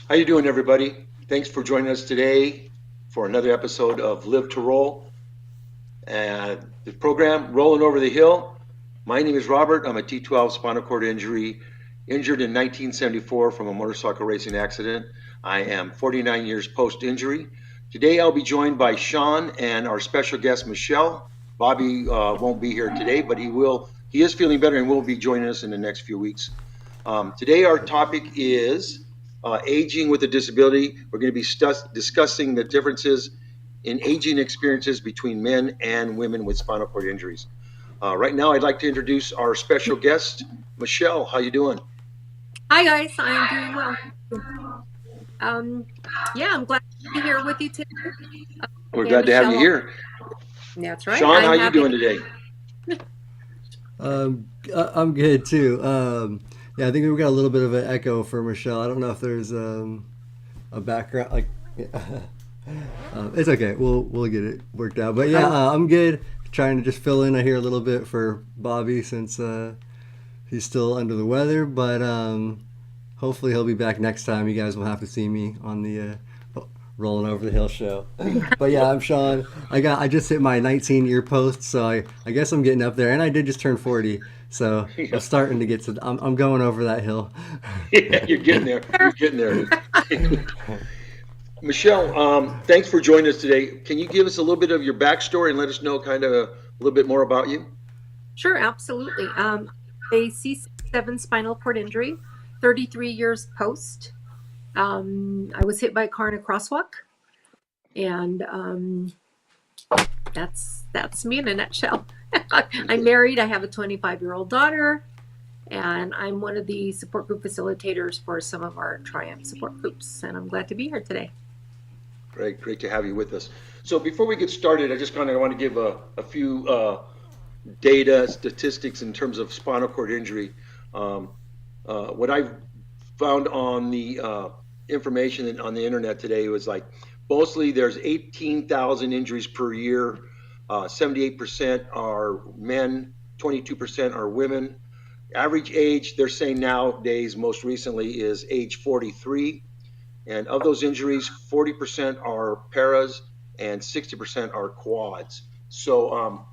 How you doing, everybody? Thanks for joining us today for another episode of Live to Roll and the program Rolling Over the Hill. My name is Robert. I'm a T12 spinal cord injury, injured in 1974 from a motorcycle racing accident. I am 49 years post-injury. Today I'll be joined by Shawn and our special guest Michele. Bobby won't be here today, but he will. He is feeling better and will be joining us in the next few weeks. Today our topic is aging with a disability. We're going to be discussing the differences in aging experiences between men and women with spinal cord injuries. Right now, I'd like to introduce our special guest, Michele. How you doing? Hi guys, I am doing well. Um, yeah, I'm glad to be here with you today. We're And glad to have you Michelle, here. that's right. Shawn, I'm how you having doing today? I'm good too. Yeah, I think we got a little bit of an echo for Michele. I don't know if there's a background like. It's okay. We'll get it worked out. But yeah, oh, I'm good. Trying to just fill in here a little bit for Bobby since he's still under the weather. But hopefully he'll be back next time. You guys will have to see me on the Rolling Over the Hill show. But yeah, I'm Shawn. I just hit my 19-year post, so I guess I'm getting up there, and I did just turn 40, so I'm Yeah, starting to get to. I'm going over that hill. yeah, you're getting there. You're getting there. Michele, thanks for joining us today. Can you give us a little bit of your backstory and let us know kind of a little bit more about you? sure, absolutely. A C7 spinal cord injury, 33 years post. I was hit by a car in a crosswalk, and that's me in a nutshell. I'm Okay, married. I have a 25-year-old daughter, and I'm one of the support group facilitators for some of our Triumph support groups. And I'm glad to be here today. great to have you with us. So before we get started, I just kind of want to give a few data statistics in terms of spinal cord injury. Um, what I found on the information on the internet today was like mostly there's 18,000 injuries per year. 78% are men, 22% are women. Average age, they're saying nowadays, most recently, is age 43. And of those injuries, 40% are paras and 60% are quads. So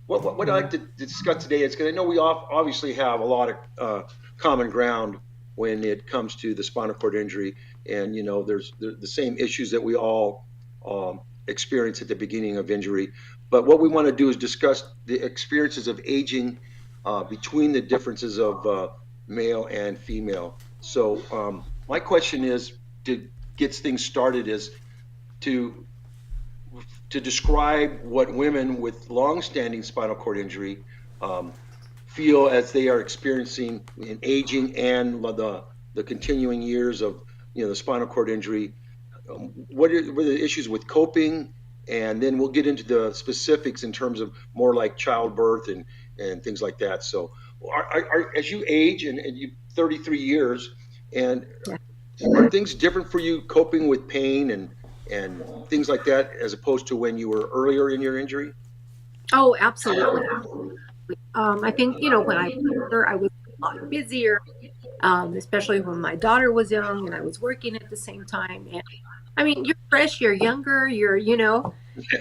what I'd like to discuss today is because I know we obviously have a lot of common ground when it comes to the spinal cord injury, and there's the same issues that we all experience at the beginning of injury. But what we want to do is discuss the experiences of aging between the differences of male and female. So my question is, to get things started, is to describe what women with long-standing spinal cord injury um, feel as they are experiencing in aging and the continuing years of the spinal cord injury. What are the issues with coping, and then we'll get into the specifics in terms of more like childbirth and things like that. So, as you age and you 33 years, and Yeah. are things different for you coping with pain and things like that as opposed to when you were earlier in your injury? Oh, absolutely. I think, when I was younger, I was a lot busier, especially when my daughter was young and I was working at the same time. And I mean, you're fresh, you're younger, Yeah.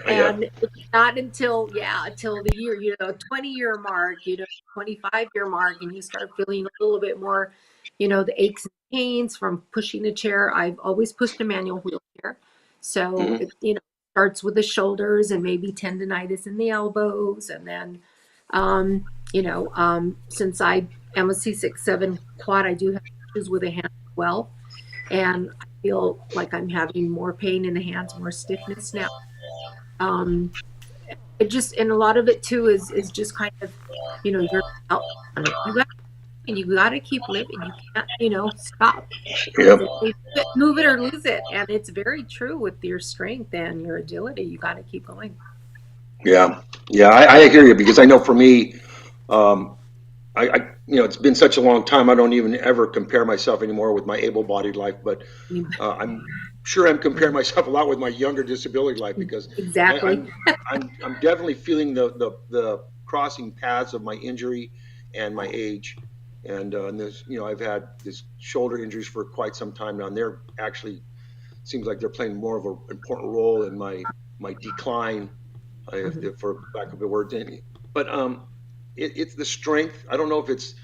and it's not until the year, 20-year mark, 25-year mark, and you start feeling a little bit more, the aches and pains from pushing a chair. I've always pushed a manual wheelchair. So Hmm. starts with the shoulders and maybe tendonitis in the elbows. And then, since I am a C6-7 quad, I do have issues with the hand as well. And I feel like I'm having more pain in the hands, more stiffness now. Um, and a lot of it too is just kind of, you're out on it. You got to keep living. You can't, stop. Yep. They say, move it or lose it. And it's very true with your strength and your agility. You got to keep going. Yeah. Yeah. I hear you, because I know for me, um, it's been such a long time. I don't even ever compare myself anymore with my able-bodied life, but I'm sure I'm comparing myself a lot with my younger disability life, because I, Exactly. I'm definitely feeling the crossing paths of my injury and my age. And there's, I've had this shoulder injuries for quite some time now, and they're actually seems like they're playing more of an important role in my decline, Mhm. for lack of a word. But it's the strength. I don't know if it's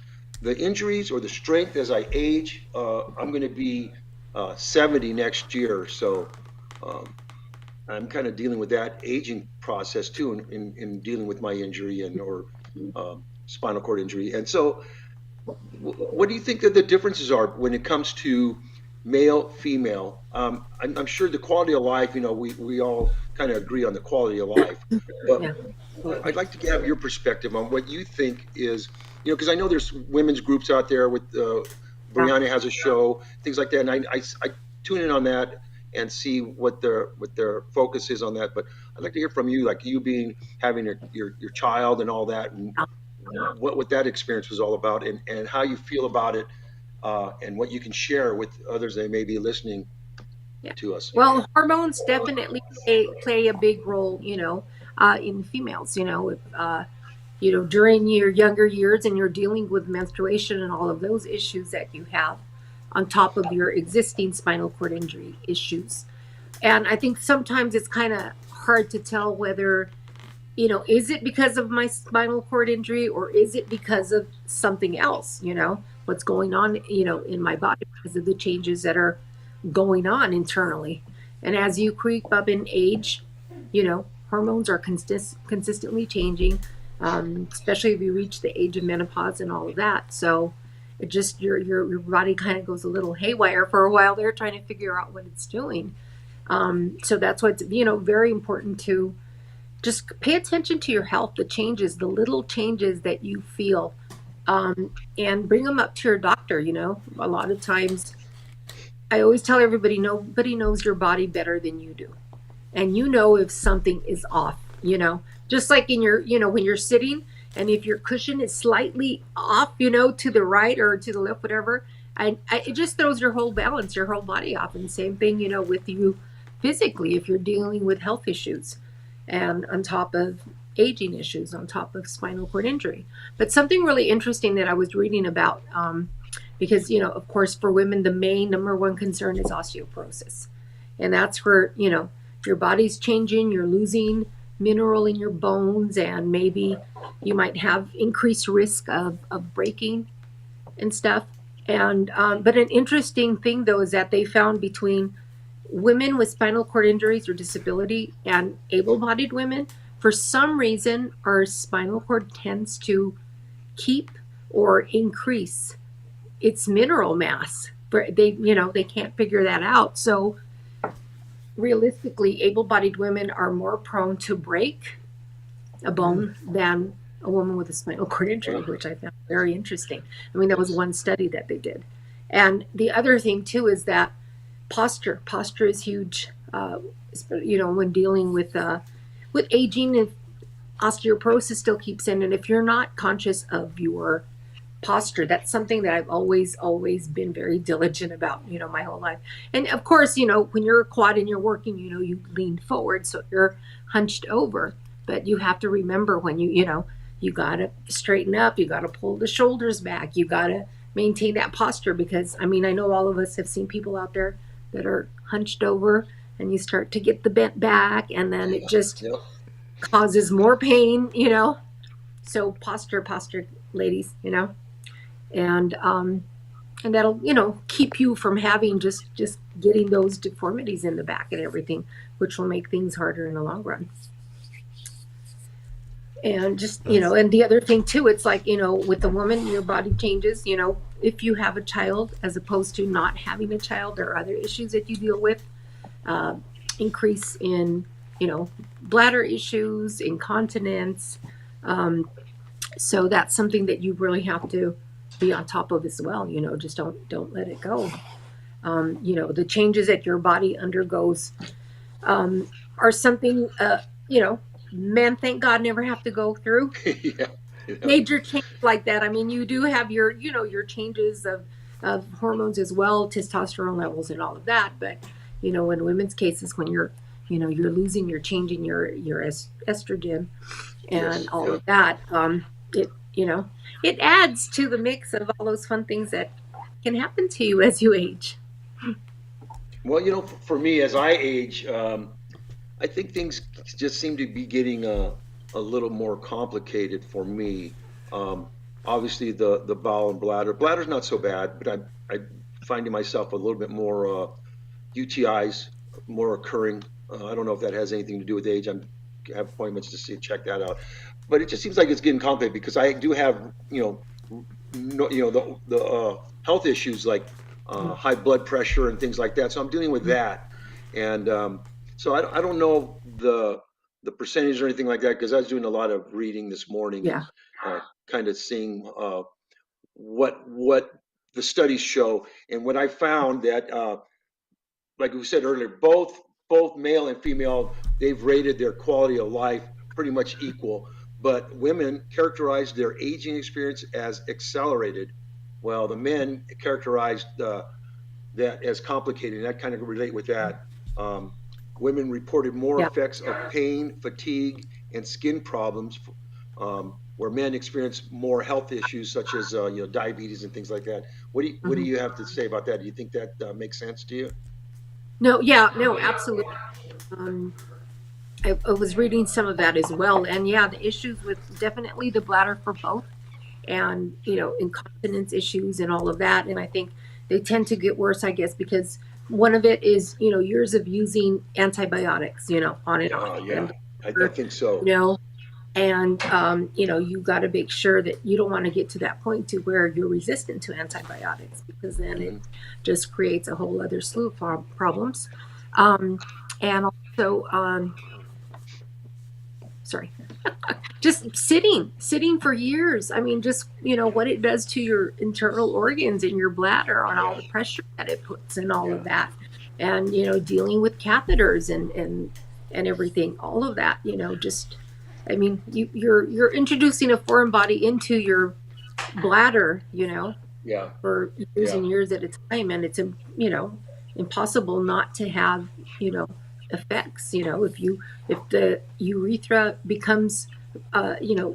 the injuries or the strength as I age. I'm going to be 70 next year, so um, I'm kind of dealing with that aging process too, in dealing with my injury and or spinal cord injury. And so, what do you think that the differences are when it comes to male, female? I'm sure the quality of life, we all kind of agree on the quality of life, but Yeah, I'd absolutely. like to have your perspective on what you think is, because I know there's women's groups out there with Yeah. Brianna has a show, things like that, and I tune in on that and see what their focus is on that. But I'd like to hear from you, like you being having your child and all that, and what that experience was all about, and how you feel about it, and what you can share with others that may be listening Yeah. to us. Well, hormones definitely play a big role, in females, during your younger years and you're dealing with menstruation and all of those issues that you have on top of your existing spinal cord injury issues. And I think sometimes it's kind of hard to tell whether, is it because of my spinal cord injury or is it because of something else, what's going on, in my body because of the changes that are going on internally. And as you creep up in age, hormones are consistently changing, especially if you reach the age of menopause and all of that. So it just your body kind of goes a little haywire for a while there, trying to figure out what it's doing. So that's why it's very important to just pay attention to your health, the changes, the little changes that you feel, and bring them up to your doctor. A lot of times I always tell everybody nobody knows your body better than you do. And if something is off, just like in your, when you're sitting and if your cushion is slightly off, to the right or to the left, whatever, it just throws your whole balance, your whole body off. And same thing, with you physically, if you're dealing with health issues and on top of aging issues, on top of spinal cord injury. But something really interesting that I was reading about, because, of course, for women, the main number one concern is osteoporosis. And that's where, if your body's changing, you're losing mineral in your bones, and maybe you might have increased risk of breaking and stuff. And but an interesting thing though is that they found between women with spinal cord injuries or disability and able-bodied women, for some reason, our spinal cord tends to keep or increase its mineral mass. They can't figure that out. So realistically, able-bodied women are more prone to break a bone than a woman with a spinal cord injury, which I found very interesting. I mean, that was one study that they did. And the other thing too is that posture is huge. When dealing with aging, if osteoporosis still keeps in, and if you're not conscious of your posture, that's something that I've always been very diligent about, my whole life. And of course, when you're a quad and you're working, you lean forward, so you're hunched over. But you have to remember when you gotta straighten up, you gotta pull the shoulders back, you gotta maintain that posture, because I mean, I know all of us have seen people out there that are hunched over and you start to get the bent back and then it just Yep. causes more pain. So posture, ladies, and that'll keep you from having just getting those deformities in the back and everything, which will make things harder in the long run. And just That's and the other thing too, it's like with the woman, your body changes. If you have a child as opposed to not having a child, there are other issues that you deal with, uh, increase in bladder issues, incontinence. Um, so that's something that you really have to be on top of as well. Just don't let it go. The changes that your body undergoes, are something, men, thank God, never have to go through Yeah. Yeah. major change like that. I mean, you do have your changes of hormones as well, testosterone levels and all of that. But in women's cases, when you're losing, you're changing your estrogen and Yes. all Yeah. of that, it adds to the mix of all those fun things that can happen to you as you age. Well, for me, as I age, I think things just seem to be getting a little more complicated for me. Um, Obviously, the bowel and bladder. Bladder's not so bad, but I'm finding myself a little bit more UTIs more occurring. I don't know if that has anything to do with age. I have appointments to see check that out, but it just seems like it's getting complicated because I do have no, the health issues like high blood pressure and things like that. So I'm dealing with that, and so I don't know the percentage or anything like that because I was doing a lot of reading this morning and Yeah. kind of seeing what the studies show. And what I found that like we said earlier, both male and female, they've rated their quality of life pretty much equal. But women characterized their aging experience as accelerated, while the men characterized that as complicated. And I kind of relate with that. Um, Women reported more Yeah. effects of pain, fatigue, and skin problems, where men experience more health issues such as diabetes and things like that. What do Mhm. you have to say about that? Do you think that makes sense to you? No, yeah, no, absolutely. Um, I was reading some of that as well, and yeah, the issues with definitely the bladder for both, and incontinence issues and all of that, and I think they tend to get worse, I guess, because one of it is years of using antibiotics, on and off, Yeah, and I think you so. know, and you got to make sure that you don't want to get to that point to where you're resistant to antibiotics because then it Hmm. just creates a whole other slew of problems. um, and also sorry, just sitting for years. I mean, just what it does to your internal organs in your bladder on all Yeah, the pressure that it puts and all yeah, of that, and dealing with catheters and everything, all of that. Just, I mean, you're introducing a foreign body into your bladder, yeah, for years yeah, and years at a time, and it's impossible not to have effects. If the urethra becomes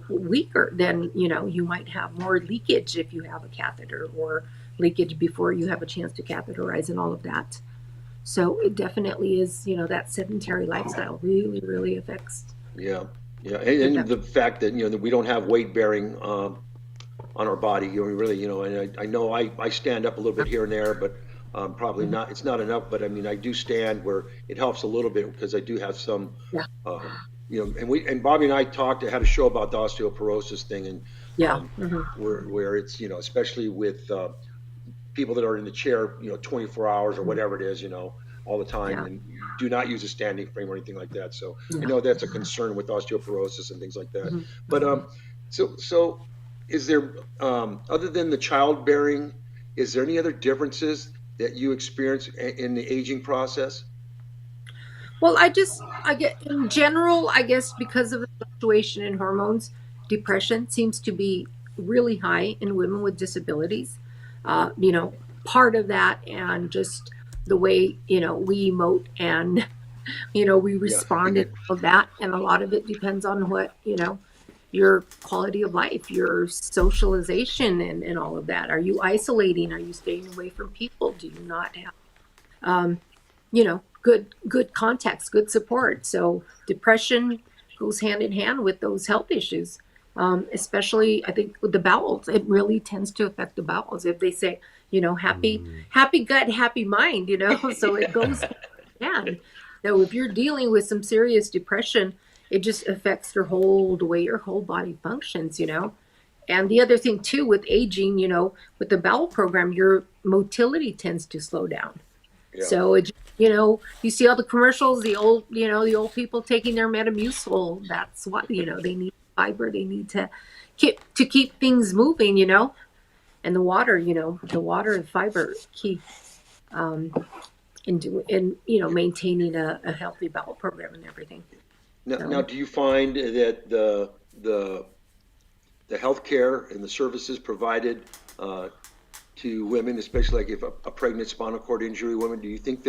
weaker, then you might have more leakage if you have a catheter, or leakage before you have a chance to catheterize and all of that. So it definitely is, that sedentary lifestyle really, really yeah, yeah. And affects. the fact that that we don't have weight bearing on our body, we really, and I know I stand up a little bit here and there, but probably Mhm. not. It's not enough, but I mean I do stand where it helps a little bit because I do have some, Yeah. and Bobby and I talked. I had a show about the osteoporosis thing, and Yeah. um, Hmm. where it's especially with people that are in the chair, 24 hours or whatever it is, all the time, Yeah. and do not use a standing frame or anything like that. So I Yeah. know that's a concern with osteoporosis and things like that. Hmm. But so is there other than the childbearing, is there any other differences that you experience in the aging process? Well, I get in general, I guess because of the fluctuation in hormones, depression seems to be really high in women with disabilities. Uh, you know, Part of that, and just the way, we emote and, we Yeah, respond and all of that. And a lot of it depends on what, your quality of life, your socialization, and all of that. Are you isolating? Are you staying away from people? Do you not have, um, good context, good support? So depression goes hand in hand with those health issues. Especially, I think, with the bowels, it really tends to affect the bowels. If they say, happy gut, happy mind, so it goes hand in hand. So if you're dealing with some serious depression, it just affects the way your whole body functions. And the other thing too, with aging, with the bowel program, your motility tends to slow down. yeah, So you see all the commercials, the old people taking their Metamucil. That's what, they need fiber. They need to keep things moving. And the water and fiber key, um, in maintaining a healthy bowel program and everything. now So do you find that the healthcare and the services provided uh, to women, especially like if a pregnant spinal cord injury woman, do you think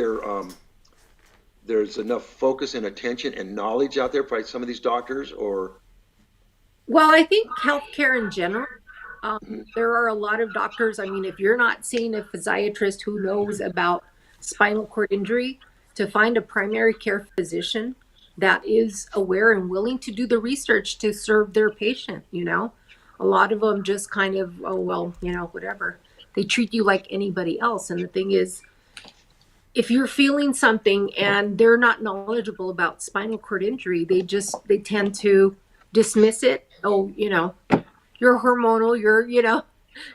there's enough focus and attention and knowledge out there by some of these doctors, or Well, I think healthcare in general, Mhm. there are a lot of doctors. I mean, if you're not seeing a physiatrist who knows about spinal cord injury, to find a primary care physician that is aware and willing to do the research to serve their patient, a lot of them just kind of, oh, well, whatever. They treat you like anybody else. And the thing is, if you're feeling something and they're not knowledgeable about spinal cord injury, they tend to dismiss it. Oh, you're hormonal,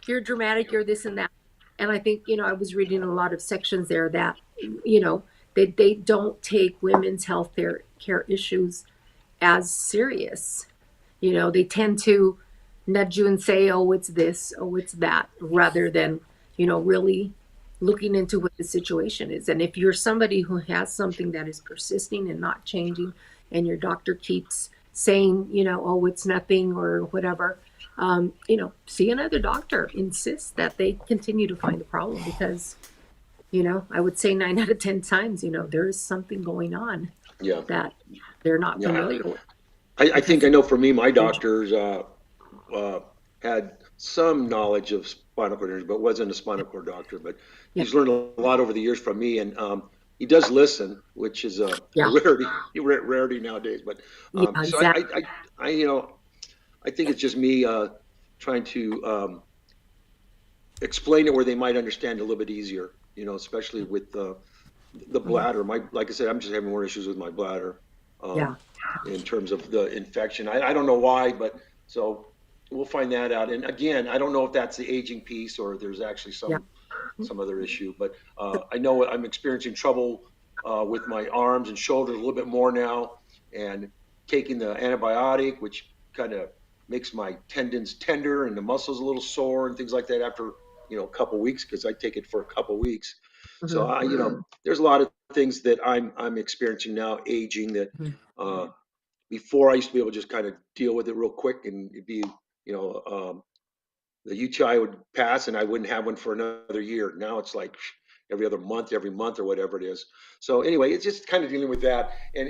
you're dramatic, you're this and that. And I think, I was reading a lot of sections there that, they don't take women's health care issues as serious. They tend to nudge you and say, oh, it's this, oh, it's that, rather than, really looking into what the situation is. And if you're somebody who has something that is persisting and not changing, and your doctor keeps saying, oh, it's nothing or whatever, see another doctor. Insist that they continue to find the problem because, I would say 9 out of 10 times, there is something going on Yeah, that they're not yeah. familiar with I think I because know for me, my it's doctors uh, had some knowledge of spinal cord injury, but wasn't a spinal cord doctor. But yeah, he's learned a lot over the years from me, and he does listen, which is a yeah, rarity nowadays. But yeah, so exactly. I think it's just me trying to explain it where they might understand a little bit easier. Especially with the Mhm. bladder. Like I said, I'm just having more issues with my bladder. Yeah, Um, in terms of the infection. I don't know why, but so we'll find that out. And again, I don't know if that's the aging piece or there's actually yeah. some other issue. But I know I'm experiencing trouble with my arms and shoulders a little bit more now, and taking the antibiotic, which kind of makes my tendons tender and the muscles a little sore and things like that after a couple weeks because I take it for a couple weeks. So Mhm. there's a lot of things that I'm experiencing now, aging that Mhm. uh, before I used to be able to just kind of deal with it real quick and it'd be, you know, the UTI would pass and I wouldn't have one for another year. Now it's like every other month, every month or whatever it is. So anyway, it's just kind of dealing with that. And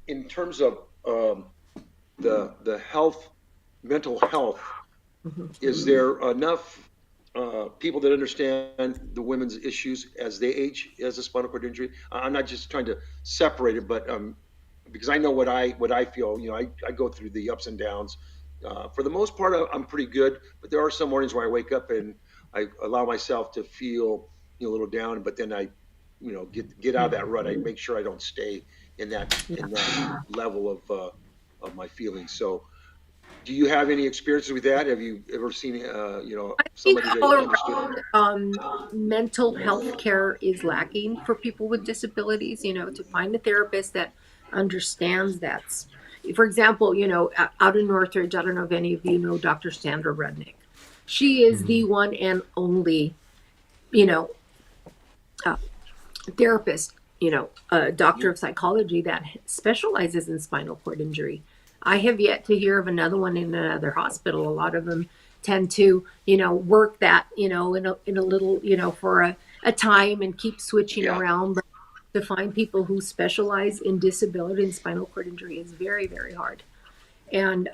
in terms of the health, mental health, Mhm. is there enough people that understand the women's issues as they age as a spinal cord injury? I'm not just trying to separate it, but because I know what I feel. I go through the ups and downs. For the most part, I'm pretty good, but there are some mornings where I wake up and I allow myself to feel a little down, but then I get out of that rut. I make sure I don't stay in that Yeah. in that level of my feelings. So do you have any experiences with that? Have you ever seen, I think somebody that all understood? around, mental health care is lacking for people with disabilities. To find a therapist that understands that. For example, out in Northridge, I don't know if any of you know Dr. Sandra Rudnick. She is the Mhm. one and only, you know, uh, therapist, a doctor Mhm. of psychology that specializes in spinal cord injury. I have yet to hear of another one in another hospital. A lot of them tend to, work that, in a little, for a time and keep switching Yeah, around. But to find people who specialize in disability and spinal cord injury is very, very hard. And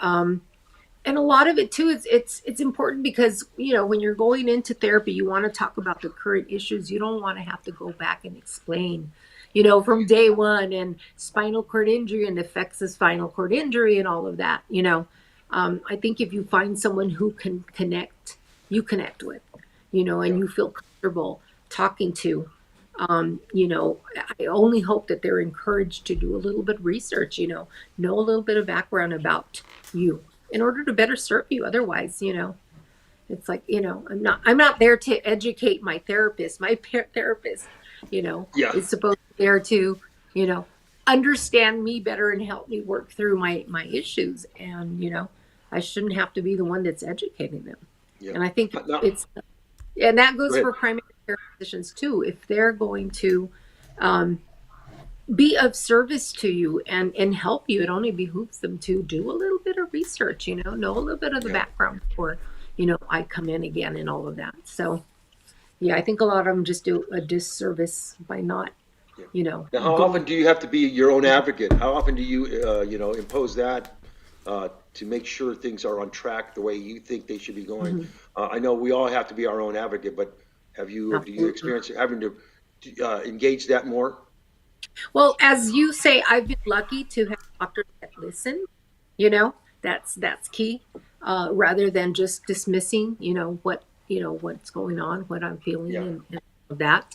a lot of it too is it's important because when you're going into therapy you want to talk about the current issues. You don't want to have to go back and explain from day one and spinal cord injury and effects of spinal cord injury and all of that. I think if you find someone who can connect with, and yeah, you feel comfortable talking to, I only hope that they're encouraged to do a little bit of research, know a little bit of background about you in order to better serve you. Otherwise, it's like, I'm not there to educate my therapist. My therapist, yeah, is supposed to be there to, you know, understand me better and help me work through my issues. And, I shouldn't have to be the one that's educating them. yeah. And I think No, it's, and that go goes ahead. for primary care physicians too. If they're going to, um, be of service to you and help you, it only behooves them to do a little bit of research, know a little bit of the Yeah, background before, I come in again and all of that. So yeah, I think a lot of them just do a disservice by not, yeah. you know, Now, how often going. do you have to be your own advocate? How often do you, impose that to make sure things are on track the way you think they should be going. Mhm. I know we all have to be our own advocate, but do you Absolutely. experience having to engage that more? Well, as you say, I've been lucky to have doctors that listen. You know, that's key. Rather than just dismissing, what's going on, what I'm feeling, Yeah, and all of that.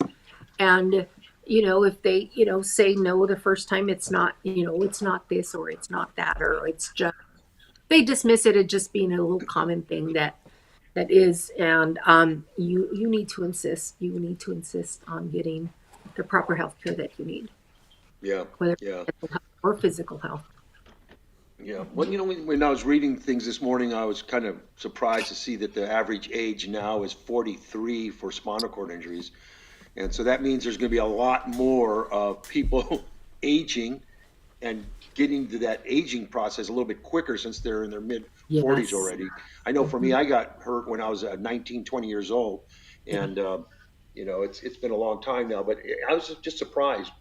And if they, say no the first time, it's not, it's not this or it's not that, or it's just they dismiss it as just being a little common thing that is. And you need to insist. You need to insist on getting the proper health care that you need, yeah, whether yeah. it's mental health or physical health. Yeah. Well, when I was reading things this morning, I was kind of surprised to see that the average age now is 43 for spinal cord injuries. And so that means there's going to be a lot more of people aging and getting to that aging process a little bit quicker since they're in their mid 40s Yes. already. I know for me, Mhm. I got hurt when I was 19, 20 years old. Yeah. And, it's been a long time now, but I was just surprised.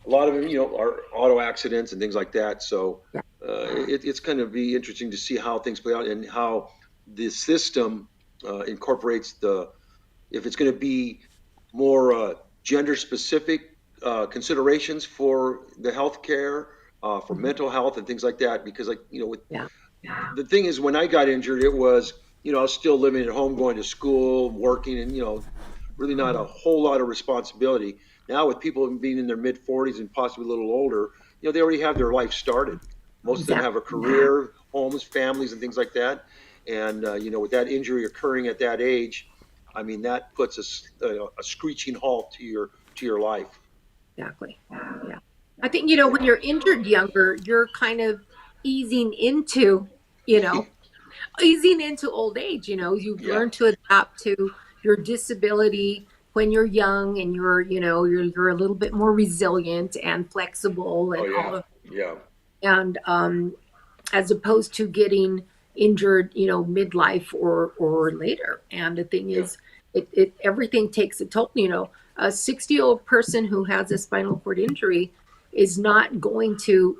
A lot of them, are auto accidents and things like that. So Yeah. it's going to be interesting to see how things play out and how the system incorporates if it's going to be more gender specific considerations for the healthcare, for Mhm. mental health and things like that. Because, with Yeah. the thing is, when I got injured, it was, I was still living at home, going to school, working, and, really not a Mhm. whole lot of responsibility. Now, with people being in their mid 40s and possibly a little older, they already have their life started. Most of them have a Exactly. career, homes, families, and things like that. And, with that injury occurring at that age, I mean, that puts a screeching halt to your life. Exactly. Yeah. I think, when you're injured younger, you're kind of easing into, you know, easing into old age. You've Yeah. learned to adapt to your disability when you're young, and you're a little bit more resilient and flexible Oh, and all yeah. of, Yeah. and as opposed to getting injured, midlife or later. And the thing Yeah. is, it everything takes a toll. A 60-year-old person who has a spinal cord injury is not going to,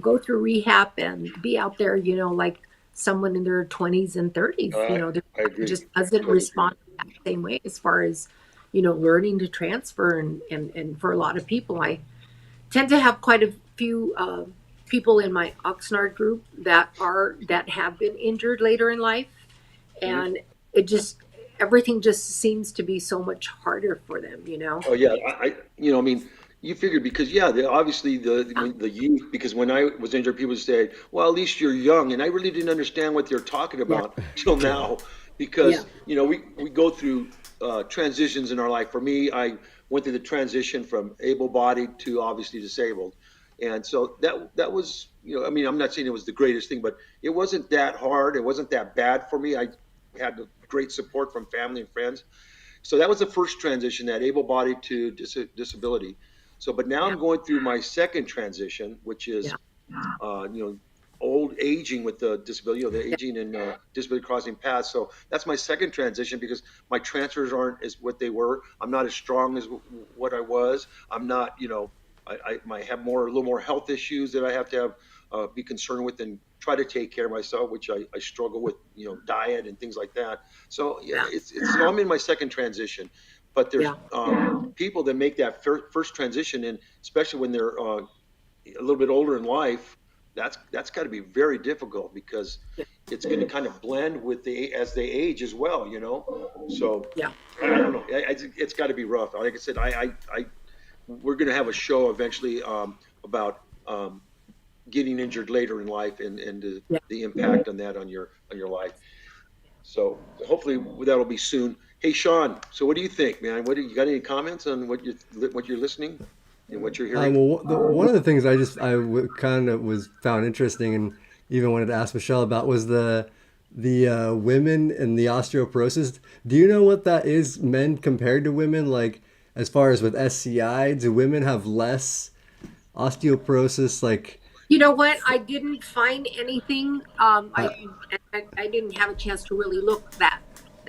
go through rehab and be out there, like someone in their 20s and 30s. Their I body agree. just doesn't Totally agree. respond that same way as far as, learning to transfer. And for a lot of people, I tend to have quite a few people in my Oxnard group that have been injured later in life, Mhm. and it just everything just seems to be so much harder for them. Oh yeah, I mean, you figured because yeah, obviously Yeah, the youth. Because when I was injured, people say, "Well, at least you're young," and I really didn't understand what they're talking yeah, about till Yeah. now, yeah, because we go through transitions in our life. For me, I went through the transition from able-bodied to obviously disabled, and so that was I mean, I'm not saying it was the greatest thing, but it wasn't that hard. It wasn't that bad for me. I had great support from family and friends. So that was the first transition, that able-bodied to disability. So, but now yeah, I'm going through my second transition, which is, yeah, uh, you know, old aging with the disability, the yeah, aging and disability crossing paths. So that's my second transition because my transfers aren't as what they were. I'm not as strong as what I was. I'm not, I might have a little more health issues that I have to have, be concerned with and try to take care of myself, which I struggle with, diet and things like that. So yeah, yeah, so I'm in my second transition, but there's yeah, people that make that first transition, and especially when they're a little bit older in life, that's got to be very difficult because yeah, it's going to kind of blend with as they age as well, So yeah. I don't know. It's got to be rough. Like I said, we're going to have a show eventually about getting injured later in life and Yeah. the impact on that on your life. So hopefully that'll be soon. Hey, Shawn. So what do you think, man? You got any comments on what you're listening and what you're hearing? One of the things kind of was found interesting and even wanted to ask Michelle about was the women and the osteoporosis. Do you know what that is, men compared to women? Like as far as with SCI, do women have less osteoporosis? Like, You know what? I didn't find anything. I didn't have a chance to really look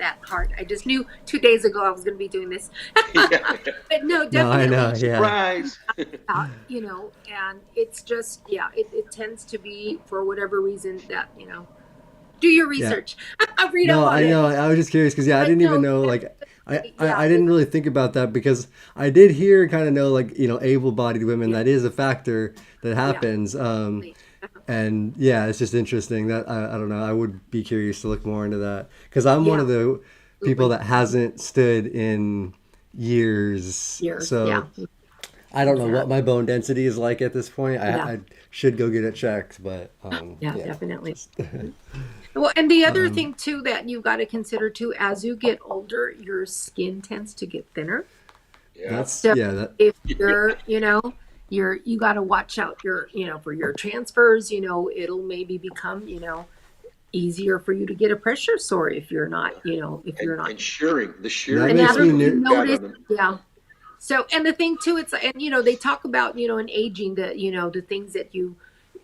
that hard. I just knew 2 days ago I was going to be doing this. Yeah. But no, No, I know. definitely, Yeah. Surprise. and it's just, it tends to be for whatever reason that, do your Yeah. research. Read No, up on I it. know. I was just curious because I But didn't even no, know. Like, yeah, I didn't really think about that because I did hear kind of know like able-bodied women yeah, that is a factor that yeah. happens. And yeah, it's just interesting that I don't know. I would be curious to look more into that because I'm one Yeah, of the people absolutely. that hasn't stood in years. Years. Yeah, So I don't know yeah, what my bone density is like at this point. yeah, I should go get it checked, but yeah, yeah, definitely. just Well, and the other um, thing too that you've got to consider too, as you get older, your skin tends to get thinner. Yeah. that's So yeah, that if you got to watch out for your transfers. It'll maybe become easier for you to get a pressure sore if you're not, if you're not. And shearing. The that shearing And is makes haven't me you ner- bad noticed? on them. Yeah. So, and the thing too, and they talk about, in aging, the things that you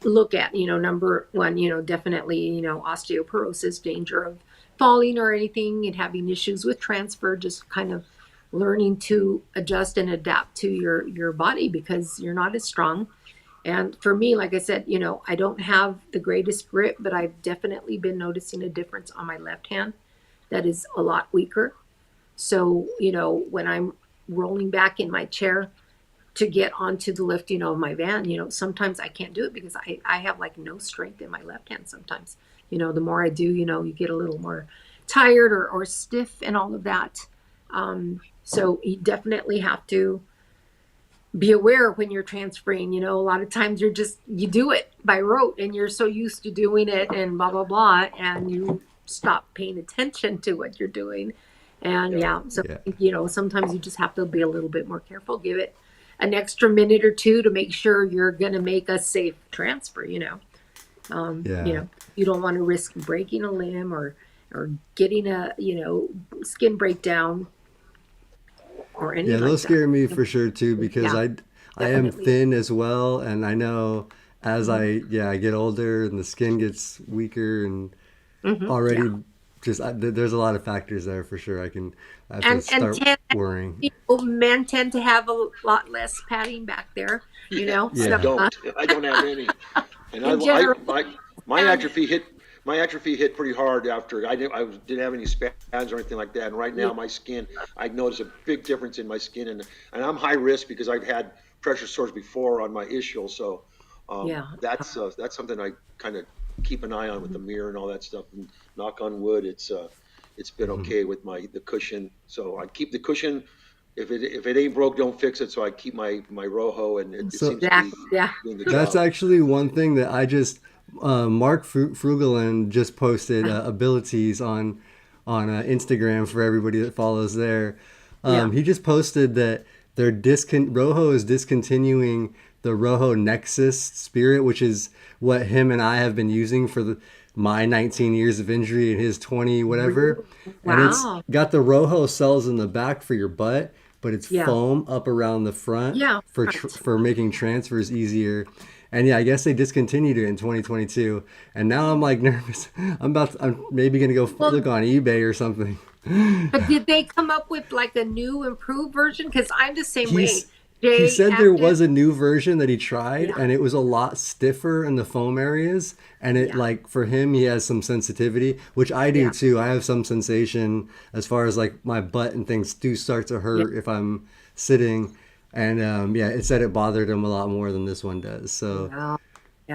look at, number one, definitely, osteoporosis, danger of falling or anything and having issues with transfer, just kind of learning to adjust and adapt to your body because you're not as strong. And for me, like I said, I don't have the greatest grip, but I've definitely been noticing a difference on my left hand that is a lot weaker. So, when I'm rolling back in my chair to get onto the lift, of my van, sometimes I can't do it because I have like no strength in my left hand sometimes. The more I do, you get a little more tired or stiff and all of that. So you definitely have to be aware when you're transferring. A lot of times you do it by rote and you're so used to doing it and blah, blah, blah, and you stop paying attention to what you're doing. And Yeah. yeah, so, yeah. sometimes you just have to be a little bit more careful, give it an extra minute or two to make sure you're going to make a safe transfer. Yeah. You don't want to risk breaking a limb or getting a, skin breakdown or Yeah, anything those like that. scare me for sure too because Yeah, I am definitely. thin as well, and I know as Hmm. I get older and the skin gets weaker and Hmm. Yeah. already there's a lot of factors there for sure. I have to And start 10, worrying. men tend to have a lot less padding back there, Yeah. I so Yeah. don't. I don't have any. And in general, my and atrophy hit pretty hard after didn't have any spans or anything like that. And right yeah, now my skin, I notice a big difference in my skin, and I'm high risk because I've had pressure sores before on my ischial. So yeah. that's something I kind of keep an eye on with the Mhm. mirror and all that stuff. And knock on wood, it's been okay with the cushion. So I keep the cushion. If it ain't broke, don't fix it. So I keep my Rojo, and it So seems to be Exactly. Yeah. doing the that's job. actually one thing that I just Mark Frugalin just posted abilities on Instagram for everybody that follows there. Yeah. He just posted that Rojo is discontinuing the Rojo Nexus Spirit, which is what him and I have been using for my 19 years of injury and his 20 Really? whatever. And it's Wow. got the Rojo cells in the back for your butt, but it's Yeah. foam up around the front Yeah. for Right. for making transfers easier. And yeah, I guess they discontinued it in 2022. And now I'm like nervous. I'm maybe gonna go look Well, on eBay or something. but did they come up with like a new improved version? Because I'm the same way. He's he J said there active. was a new version that he tried Yeah. and it was a lot stiffer in the foam areas, and it Yeah. like for him he has some sensitivity, which I do Yeah. too. I have some sensation as far as like my butt and things do start to Yeah. hurt if I'm sitting, and yeah, it said it bothered him a lot more than this one does. So Wow.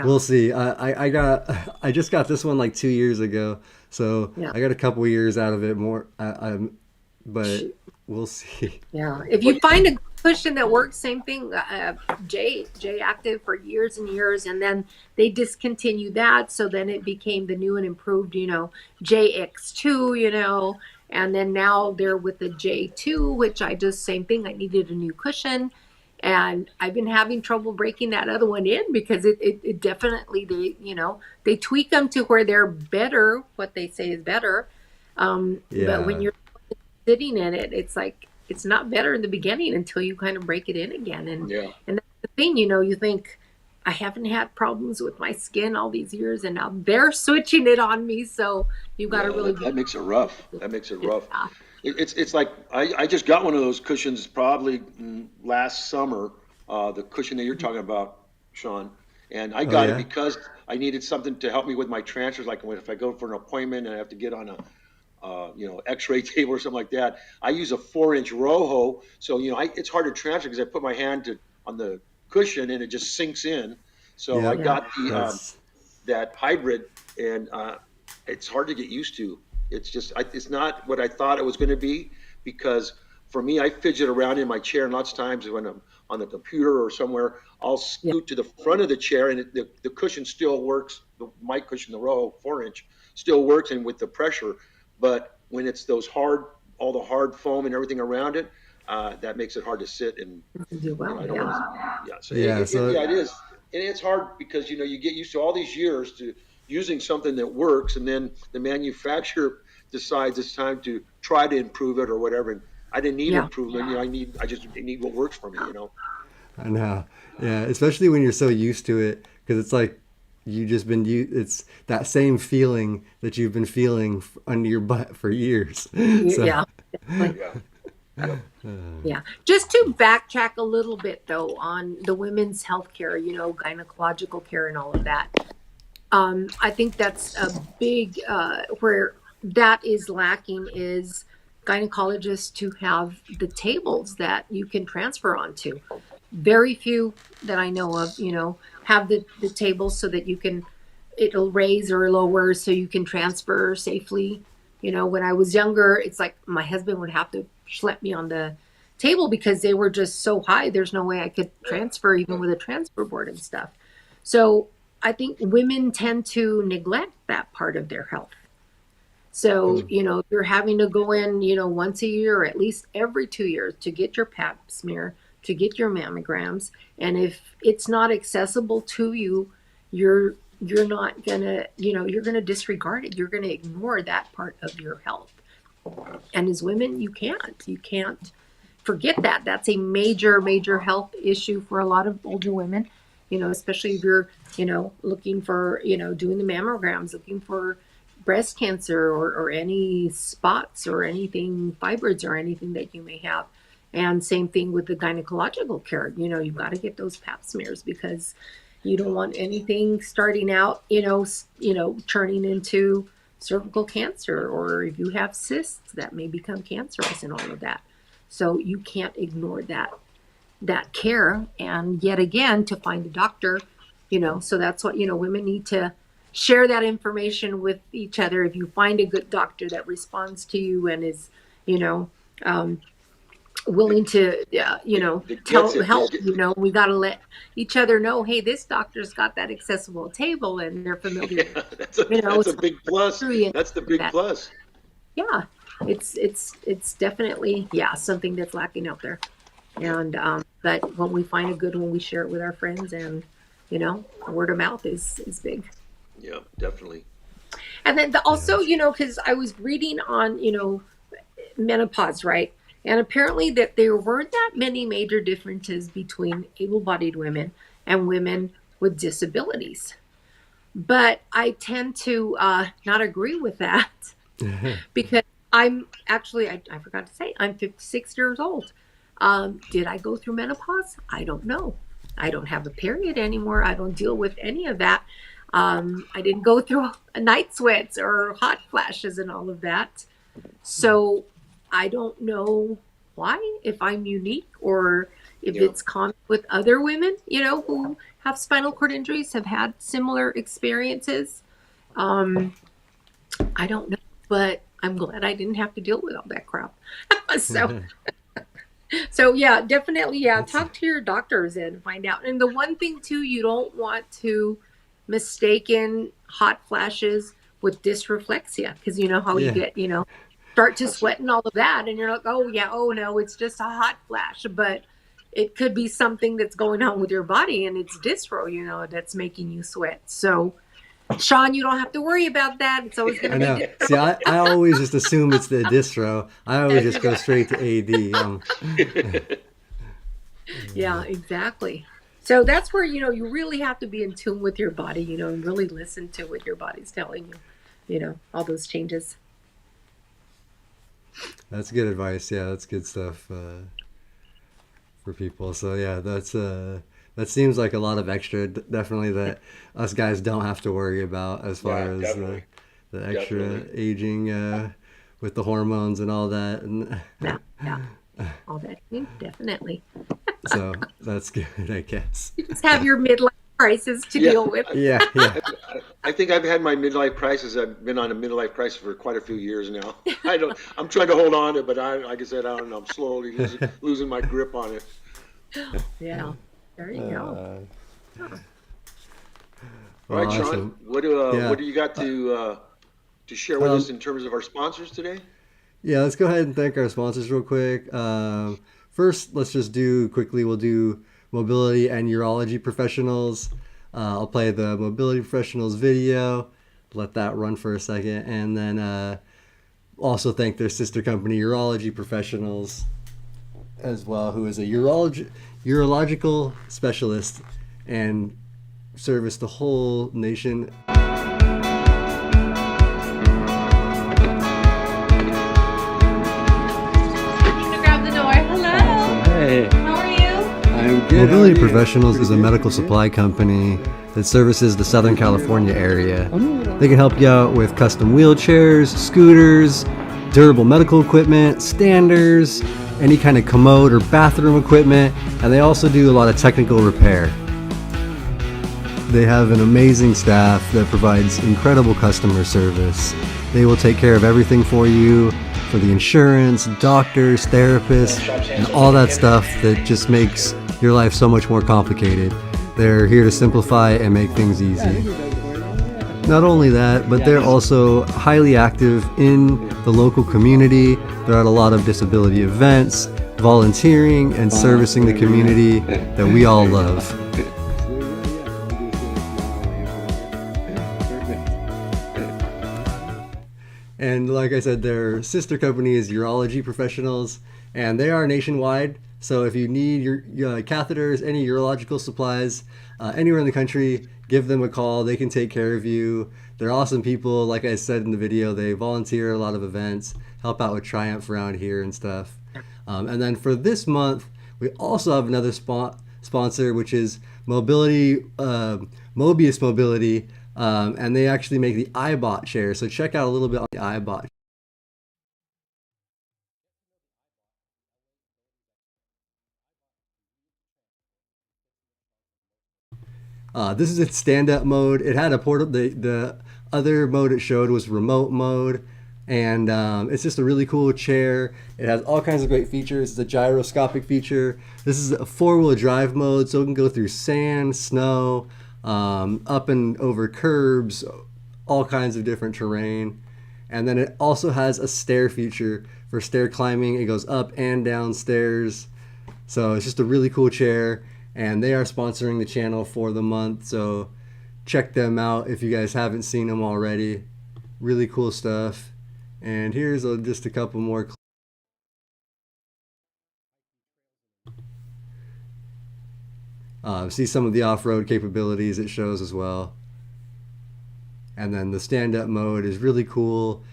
we'll Yeah. see. I just got this one like 2 years ago, so Yeah. I got a couple years out of it more. But we'll see. Yeah. If Well, you find a good cushion that works, same thing. J active for years and years, and then they discontinued that. So then it became the new and improved, JX2, and then now they're with the J2, which I just same thing. I needed a new cushion, and I've been having trouble breaking that other one in because it definitely they tweak them to where they're better, what they say is better. But when Yeah. you're sitting in it, it's like it's not better in the beginning until you kind of break it in again. And yeah. and that's the thing, you think, I haven't had problems with my skin all these years, and now they're switching it on me. So you've got to Yeah, really that makes it rough. That makes it rough. yeah, It's like I just got one of those cushions probably last summer, the cushion that you're talking about, Shawn. And I Oh got it yeah. because I needed something to help me with my transfers. Like if I go for an appointment and I have to get on a X-ray table or something like that. I use a 4-inch Roho, so it's hard to transfer because I put my hand on the cushion and it just sinks in. So I Yep. yeah, got the That's that hybrid, and it's hard to get used to. It's not what I thought it was going to be because for me, I fidget around in my chair, and lots of times when I'm on the computer or somewhere, I'll yeah, scoot to the front of the chair, and the cushion still works. My cushion, the Roho 4-inch, still works, and with the pressure. But when it's all the hard foam and everything around it, that makes it hard to sit. And do well. I don't want Yeah, to. Yeah, so yeah. yeah, So it is, and it's hard because you get used to all these years to using something that works, and then the manufacturer decides it's time to try to improve it or whatever. And I didn't need yeah, improvement. I just need what works for me. I know. Yeah, especially when you're so used to it, because it's like you just been you. It's that same feeling that you've been feeling under your butt for years. So yeah. Definitely. Yeah. Yep. Yeah. Just to backtrack a little bit though on the women's health care, gynecological care and all of that. I think that's a big where that is lacking is gynecologists to have the tables that you can transfer onto. Very few that I know of, have the tables so that it'll raise or lower so you can transfer safely. When I was younger, it's like my husband would have to schlep me on the table because they were just so high. There's no way I could Yeah. transfer even with a transfer board and stuff. So I think women tend to neglect that part of their health. So, you're having to go in, once a year or at least every 2 years to get your pap smear, to get your mammograms. And if it's not accessible to you, you're not gonna, you're gonna disregard it. You're gonna ignore that part of your health. And as women, you can't forget that. That's a major, major health issue for a lot of older women, especially if you're, looking for, doing the mammograms, looking for breast cancer or any spots or anything, fibroids or anything that you may have. And same thing with the gynecological care. You've got to get those pap smears because you don't want anything starting out, turning into cervical cancer, or if you have cysts that may become cancerous and all of that. So you can't ignore that care. And yet again, to find a doctor, so that's what, women need to share that information with each other. If you find a good doctor that responds to you and is, um, willing to, That gets it. help, we got to let each other know, hey, this doctor's got that accessible table and they're familiar, Yeah, that's a it's big plus. history and That's the big that. plus. Yeah, it's definitely, yeah, something that's lacking out there. Yep. And but when we find a good one, we share it with our friends, and word of mouth is big. Yeah, definitely. And then yeah. also, because I was reading on, menopause, right? And apparently that there weren't that many major differences between able-bodied women and women with disabilities. But I tend to not agree with that because I'm actually, I forgot to say, I'm 56 years old. Did I go through menopause? I don't know. I don't have a period anymore. I don't deal with any of that. I didn't go through night sweats or hot flashes and all of that. So I don't know why, if I'm unique or if Yeah. it's common with other women, who have spinal cord injuries, have had similar experiences. Um, I don't know, but I'm glad I didn't have to deal with all that crap. so, so yeah, definitely, yeah. That's Talk to your doctors and find out. And the one thing too, you don't want to mistaken hot flashes with dysreflexia because you know how you yeah. get, start to That's sweat and all of that, and you're like, oh yeah, oh no, it's just a hot flash, but it could be something that's going on with your body, and it's dystro, that's making you sweat. So, Shawn, you don't have to worry about that. It's always going I to be know. dystro. See, I always just assume it's the distro. I always just go Yeah, straight to AD. yeah, exactly. So that's where, you really have to be in tune with your body, and really listen to what your body's telling you, all those changes. That's good advice. Yeah, that's good stuff for people. So yeah, that seems like a lot of extra, definitely, that us guys don't have to worry about as far Yeah, as definitely. the extra Definitely. aging with the hormones and all that. And Yeah, yeah, all that, definitely. so that's good, I guess. You just have your midlife crisis to Yeah. deal with. Yeah, yeah. I think I've had my midlife crisis. I've been on a midlife crisis for quite a few years now. I'm trying to hold on to it, but like I said, I don't know. I'm slowly losing my grip on it. Yeah, there you go. Uh, Huh. All well, right, Shawn, awesome. what Yeah. do you got to share with us Um, in terms of our sponsors today? Yeah, let's go ahead and thank our sponsors real quick. First, let's just do quickly, we'll do mobility and urology professionals. I'll play the mobility professionals video, let that run for a second, and then also thank their sister company, Urology Professionals, as well, who is a urological specialist and service the whole nation. To grab the door. Hello. Hey. How are you? I'm good. Mobility Professionals is a medical supply company that services the Southern California area. They can help you out with custom wheelchairs, scooters, durable medical equipment, standers, any kind of commode or bathroom equipment, and they also do a lot of technical repair. They have an amazing staff that provides incredible customer service. They will take care of everything for you, for the insurance, doctors, therapists, and all that stuff that just makes your life so much more complicated. They're here to simplify and make things easy. Not only that, but they're also highly active in the local community. They're at a lot of disability events, volunteering, and servicing the community that we all love. And like I said, their sister company is Urology Professionals, and they are nationwide. So if you need your catheters, any urological supplies, anywhere in the country, give them a call. They can take care of you. They're awesome people. Like I said in the video, they volunteer at a lot of events, help out with Triumph around here and stuff. And then for this month, we also have another sponsor, which is Mobility, Mobius Mobility, and they actually make the iBot chair. So check out a little bit on the iBot. This is its stand-up mode. It had a portable. The other mode it showed was remote mode, and it's just a really cool chair. It has all kinds of great features. It's a gyroscopic feature. This is a four-wheel drive mode, so it can go through sand, snow, up and over curbs, all kinds of different terrain. And then it also has a stair feature for stair climbing. It goes up and down stairs. So it's just a really cool chair, and they are sponsoring the channel for the month. So check them out if you guys haven't seen them already. Really cool stuff. And here's just a couple more. See some of the off-road capabilities it shows as well. And then the stand-up mode is really cool.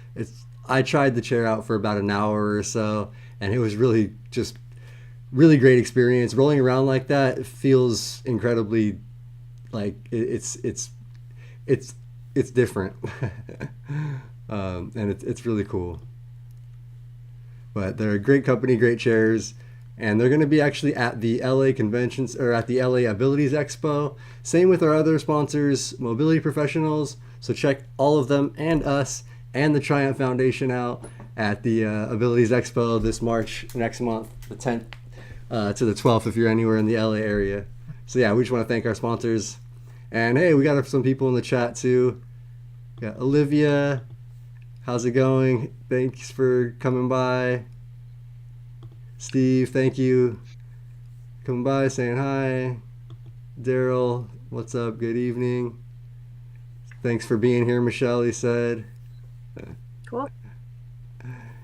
I tried the chair out for about an hour or so, and it was really just really great experience. Rolling around like that feels incredibly like it's different, and it's really cool. But they're a great company, great chairs, and they're going to be actually at the LA conventions or at the LA Abilities Expo. Same with our other sponsors, Mobility Professionals. So check all of them and us and the Triumph Foundation out at the Abilities Expo this March next month, the 10th to the 12th if you're anywhere in the LA area. So yeah, we just want to thank our sponsors. And hey, we got some people in the chat too. Yeah, Olivia, how's it going? Thanks for coming by. Steve, thank you. Coming by, saying hi. Daryl, what's up? Good evening. Thanks for being here, Michele, he said. Cool.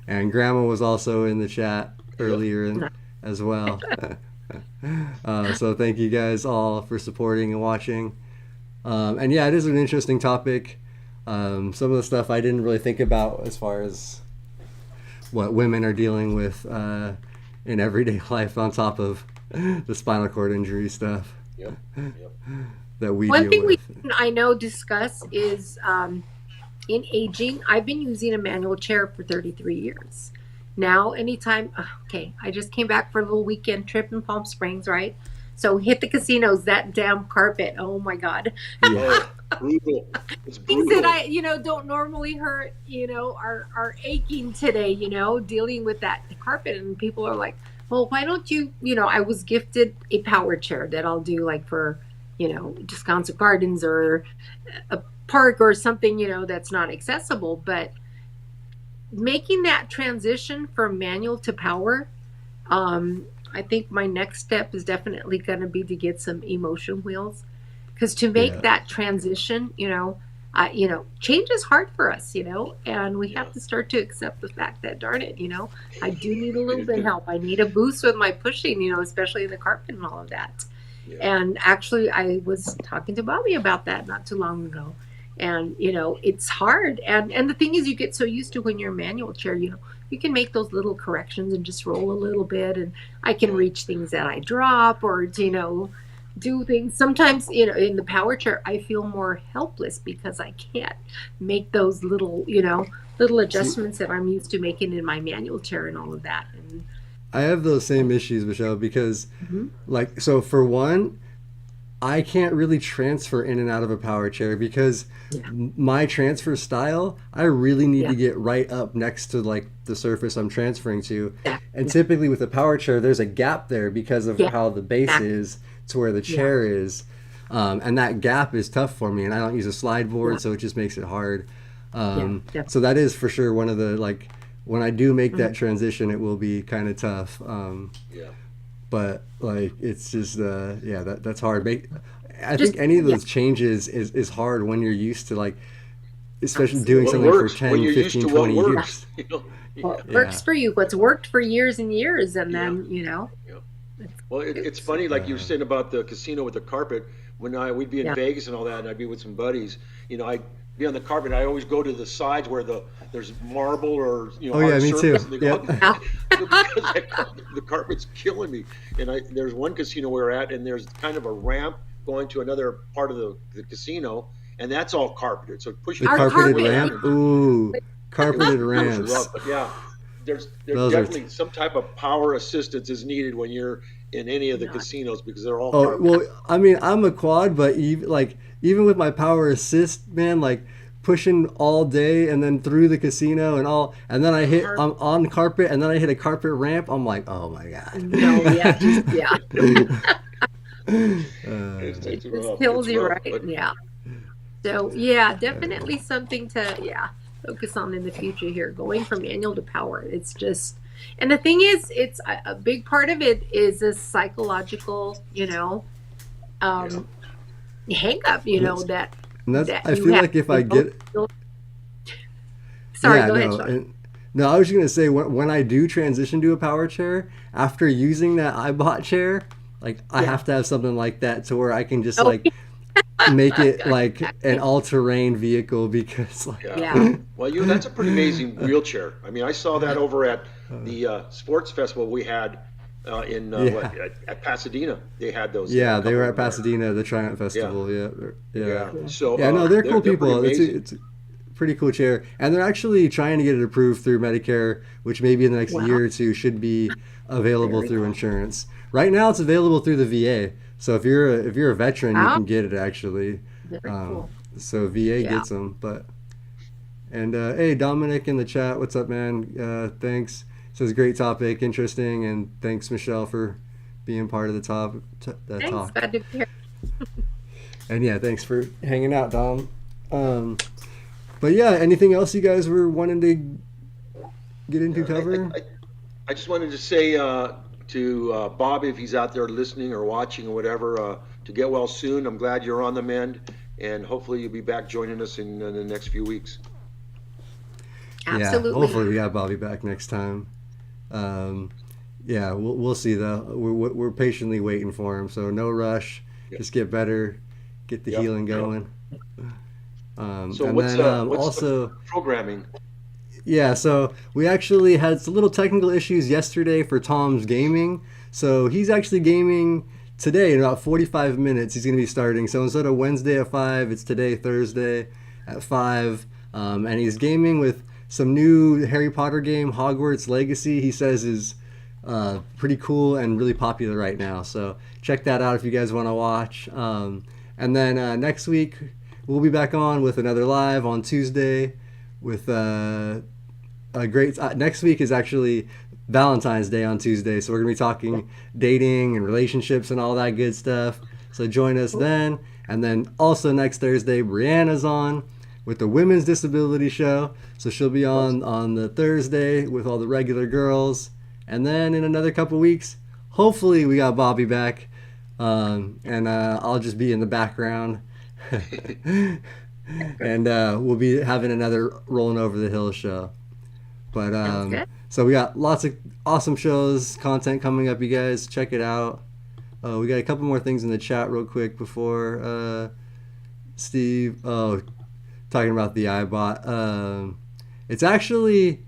And Grandma was also in the chat earlier as well. So thank you guys all for supporting and watching. And yeah, it is an interesting topic. Some of the stuff I didn't really think about as far as what women are dealing with in everyday life on top of the spinal cord injury stuff Yep. Yep. that we One deal thing we with. didn't, I know, discuss is in aging. I've been using a manual chair for 33 years. Now, anytime, okay, I just came back for a little weekend trip in Palm Springs, right? So hit the casinos, that damn carpet. Oh my God. Yeah. Oh, brutal. It's Things that brutal. I, don't normally hurt, are aching today, dealing with that carpet. And people are like, well, why don't you, I was gifted a power chair that I'll do like for, Wisconsin Gardens or a park or something, that's not accessible. But making that transition from manual to power, I think my next step is definitely going to be to get some emotion wheels, because to make Yeah. that transition, change is hard for us, and we Yeah. have to start to accept the fact that, darn it, I do need a little bit of help. I need a boost with my pushing, especially the carpet and all of that. Yeah. And actually, I was talking to Bobby about that not too long ago. And, it's hard. And the thing is, you get so used to when you're a manual chair, you can make those little corrections and just roll a little bit. And I can reach things that I drop or, do things. Sometimes, in the power chair, I feel more helpless because I can't make those little adjustments that I'm used to making in my manual chair and all of that. And I have those same issues, Michelle, because Mhm. like, so for one, I can't really transfer in and out of a power chair because Yeah. my transfer style, I really need Yeah. to get right up next to like the surface I'm transferring to. Yeah. And typically with a power chair, there's a gap there because of Yeah. how the base Exactly. is to where the chair is. And that gap is tough for me, and I don't use a slide board, Yeah. so it just makes it hard. definitely. So that is for sure one of the, like, when I do make Mm-hmm. that transition, it will be kind of tough. Yeah. But like it's just that's hard. I Just- think any of those changes is hard when you're used to, like, especially Absolutely. doing What something works for 10, when you're used 15, to what 20 works. years. What Yeah. works for you, what's worked for years and years, and then, Well, it's funny, like you were saying about the casino with the carpet. When we'd be in Yeah. Vegas and all that, and I'd be with some buddies, I'd be on the carpet. And I always go to the sides where there's marble or Oh, yeah, hard me surface, too. and they go, Yep. because the carpet's killing me. And there's one casino we were at, and there's kind of a ramp going to another part of the casino, and that's all carpeted. So pushing The Our carpeted carpet- ramp. Ooh, it carpeted was ramps. rough, but yeah, there's Those are definitely some type of power assistance is needed when you're in any of the casinos because they're all Oh carpeted. well, I mean, I'm a quad, but even with my power assist, man, like pushing all day and then through the casino and then I'm on carpet and then I hit a carpet ramp. I'm like, oh my god. No, yeah, yeah. It's It rough. just kills It's you, rough, right? but- Yeah. So yeah, definitely something to focus on in the future here. Going from manual to power, it's just, and the thing is, it's a big part of it is a psychological, hang up, that. And that's, that I you feel have, like if I get Sorry, yeah, go ahead, no, Shawn. no, I was just gonna say when I do transition to a power chair after using that iBot chair, like I Yeah. have to have something like that to where I can just Oh, like make it like an all-terrain vehicle because like Yeah. Well, that's a pretty amazing wheelchair. I mean, I saw that over at the sports festival we had in at Pasadena. They had those. yeah, they were couple at of them Pasadena, the Triumph Festival. Yeah, there. Yeah. So Yeah, no, they're cool pretty people. amazing. It's a pretty cool chair, and they're actually trying to get it approved through Medicare, which maybe in the next Wow. year or two should be available Very through cool. insurance. Right now, it's available through the VA. So if you're a veteran, you Wow. can get it actually. Very cool. So VA Yeah. gets them, but. And hey, Dominic in the chat, what's up, man? Thanks. Says great topic, interesting, and thanks, Michelle, for being part of the Thanks, talk. glad to be here. And yeah, thanks for hanging out, Dom. But yeah, anything else you guys were wanting to get into covering? I just wanted to say to Bob, if he's out there listening or watching or whatever, to get well soon. I'm glad you're on the mend, and hopefully you'll be back joining us in the next few weeks. Absolutely. Yeah, hopefully we got Bobby back next time. Yeah, we'll see though. We're patiently waiting for him, so no rush. Yeah. Just get better, get the Yep. healing Yep. going. So And then what's the also, programming? yeah, so we actually had some little technical issues yesterday for Tom's gaming. So he's actually gaming today in about 45 minutes. He's going to be starting. So instead of Wednesday at 5, it's today, Thursday at 5. And he's gaming with some new Harry Potter game, Hogwarts Legacy. He says is pretty cool and really popular right now. So check that out if you guys want to watch. And then next week, we'll be back on with another live on Tuesday with a great next week is actually Valentine's Day on Tuesday, so we're gonna be talking dating and relationships and all that good stuff. So join us then, and then also next Thursday, Brianna's on with the Women's Disability Show, so she'll be on the Thursday with all the regular girls, and then in another couple weeks, hopefully we got Bobby back, and I'll just be in the background. And we'll be having another Rolling Over the Hill show. But Sounds good. so we got lots of awesome shows, content coming up. You guys check it out. We got a couple more things in the chat real quick before Steve. Oh, talking about the iBot. It's actually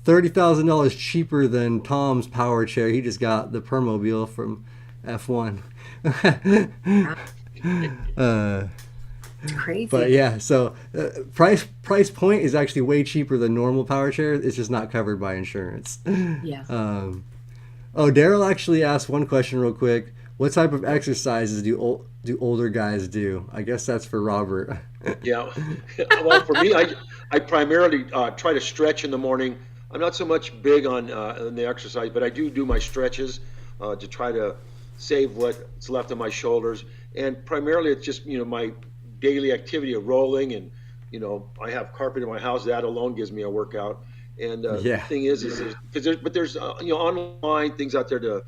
$30,000 cheaper than Tom's power chair. He just got the Permobile from F1. It's crazy. But yeah, so price point is actually way cheaper than normal power chair. It's just not covered by insurance. Yeah. Oh, Daryl actually asked one question real quick. What type of exercises do older guys do? I guess that's for Robert. Yeah. Well, for me, I primarily try to stretch in the morning. I'm not so much big on the exercise, but I do my stretches to try to save what's left of my shoulders. And primarily, it's just my daily activity of rolling, and I have carpet in my house. That alone gives me a workout. And Yeah. the thing is because there's online things out there to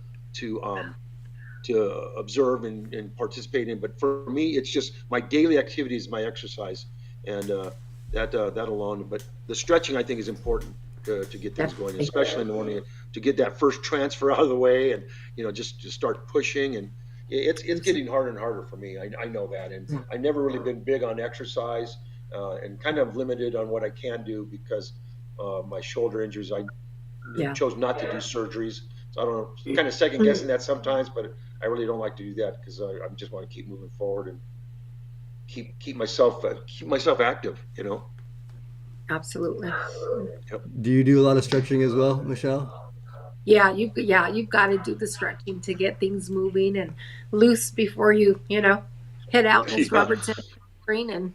observe and participate in. But for me, it's just my daily activity is my exercise, and that alone. But the stretching, I think, is important to get things going, Definitely. especially in the morning, to get that first transfer out of the way, and just start pushing. And it's getting harder and harder for me. I know that, and I never really been big on exercise, and kind of limited on what I can do because my shoulder injuries. I Yeah. chose not to do surgeries, so I don't know. Kind of second guessing that sometimes, but I really don't like to do that because I just want to keep moving forward and keep myself active. Absolutely. Do you do a lot of stretching as well, Michelle? Yeah, you've got to do the stretching to get things moving and loose before you head out, as Yeah. Robert said, and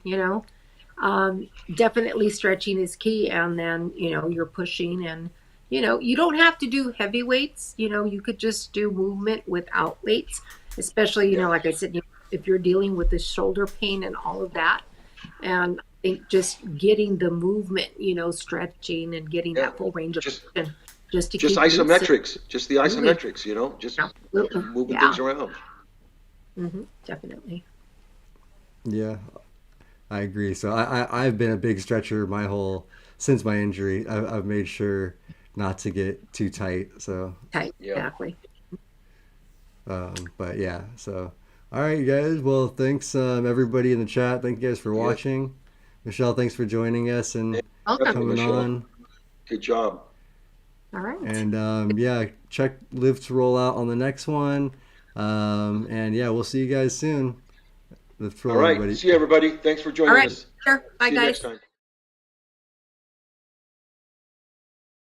definitely stretching is key. And then you're pushing, and you don't have to do heavy weights. You could just do movement without weights, especially Yeah. like I said, if you're dealing with the shoulder pain and all of that. And I think just getting the movement, stretching and getting Yeah. that full range of Just motion, just to just keep loose. isometrics, just the Absolutely. isometrics. Just Absolutely. moving Yeah. things around. Definitely. Yeah, I agree. So I've been a big stretcher since my injury. I've made sure not to get too tight. So, Tight. Yeah. Exactly. but yeah. So, all right, you guys. Well, thanks everybody in the chat. Thank you guys for Yeah. watching. Michelle, thanks for joining us and Welcome. Definitely, coming Michelle. on. Good job. All right. And yeah, check Live to Roll Out on the next one. And yeah, we'll see you guys soon. Live to All Roll, right. everybody. See you, everybody. Thanks for All joining right. us. Sure. Bye, See you guys. next time.